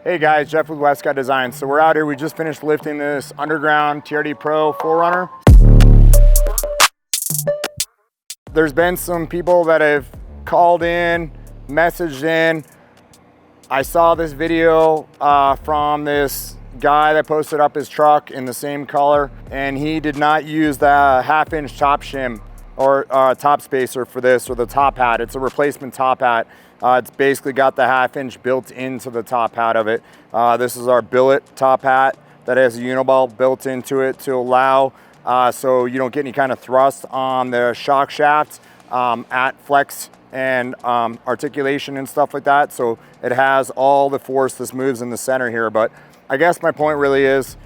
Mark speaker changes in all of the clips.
Speaker 1: Hey guys, Jeff with Westcott Design. So we're out here, we just finished lifting this underground TRD Pro 4Runner. There's been some people that have called in, messaged in. I saw this video from this guy that posted up his truck in the same color, and he did not use the 1/2-inch top shim or top spacer for this, or the top hat. It's a replacement top hat. It's basically got the 1/2-inch built into the top hat of it. This is our billet top hat that has a uniball built into it to allow so you don't get any kind of thrust on the shock shaft at flex and articulation and stuff like that. So it has all the force. This moves in the center here. But I guess my point really is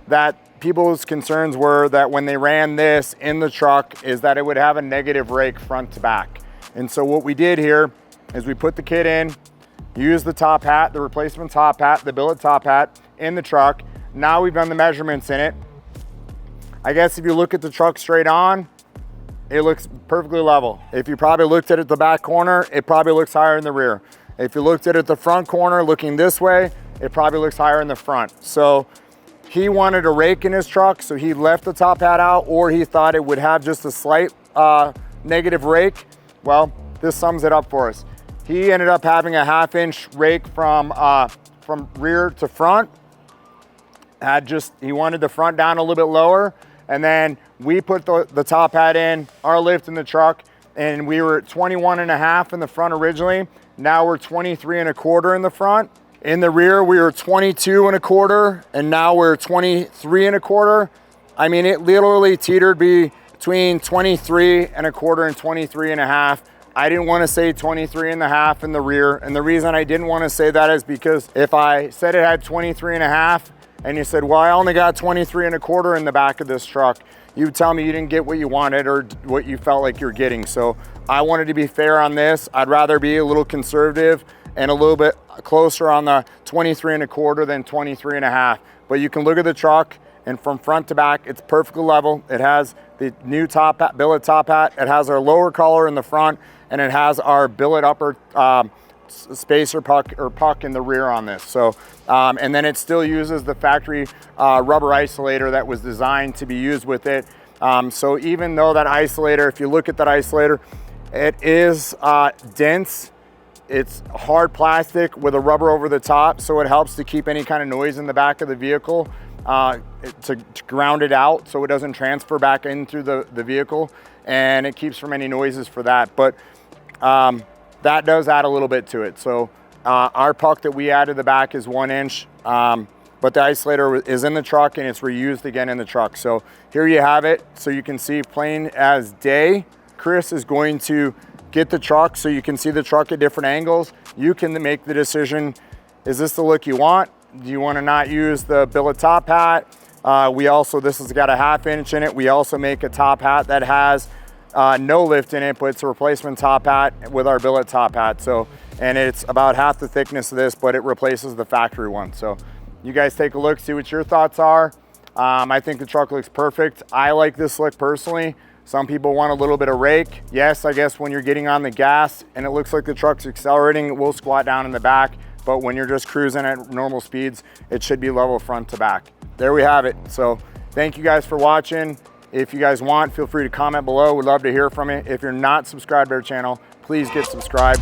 Speaker 1: that people's concerns were that when they ran this in the truck is that it would have a negative rake front to back. And so what we did here is we put the kit in, use the top hat, the replacement top hat, the billet top hat in the truck. Now we've done the measurements in it. I guess if you look at the truck straight on, it looks perfectly level. If you probably looked at it the back corner, it probably looks higher in the rear. If you looked at it the front corner looking this way, it probably looks higher in the front. So he wanted a rake in his truck, so he left the top hat out, or he thought it would have just a slight negative rake. Well, this sums it up for us. He ended up having a 1/2-inch rake from rear to front. He wanted the front down a little bit lower, and then we put the top hat in, our lift in the truck, and we were at 21.5 in the front originally. Now we're 23.25 in the front. In the rear, we were 22.25, and now we're 23.25. I mean, it literally teetered between 23.25 and 23.5. I didn't want to say 23.5 in the rear. And the reason I didn't want to say that is because if I said it had 23.5 and you said, well, I only got 23.25 in the back of this truck, you would tell me you didn't get what you wanted or what you felt like you're getting. So I wanted to be fair on this. I'd rather be a little conservative and a little bit closer on the 23.25 than 23.5. But you can look at the truck, and from front to back, it's perfectly level. It has the new top hat, billet top hat. It has our lower collar in the front, and it has our billet upper spacer puck in the rear on this. So, and then it still uses the factory rubber isolator that was designed to be used with it. So even though that isolator, if you look at that isolator, it is dense. It's hard plastic with a rubber over the top, so it helps to keep any kind of noise in the back of the vehicle to ground it out so it doesn't transfer back in through the vehicle, and it keeps from any noises for that. But that does add a little bit to it. So our puck that we add to the back is 1 inch, but the isolator is in the truck and it's reused again in the truck. So here you have it. So you can see plain as day. Chris is going to get the truck so you can see the truck at different angles. You can make the decision, is this the look you want? Do you want to not use the billet top hat? This has got a 1/2 inch in it. We also make a top hat that has no lift in it, but it's a replacement top hat with our billet top hat. So, and it's about half the thickness of this, but it replaces the factory one. So you guys take a look, see what your thoughts are. I think the truck looks perfect. I like this look personally. Some people want a little bit of rake. Yes, I guess when you're getting on the gas and it looks like the truck's accelerating, it will squat down in the back. But when you're just cruising at normal speeds, it should be level front to back. There we have it. So thank you guys for watching. If you guys want, feel free to comment below. We'd love to hear from you. If you're not subscribed to our channel, please get subscribed.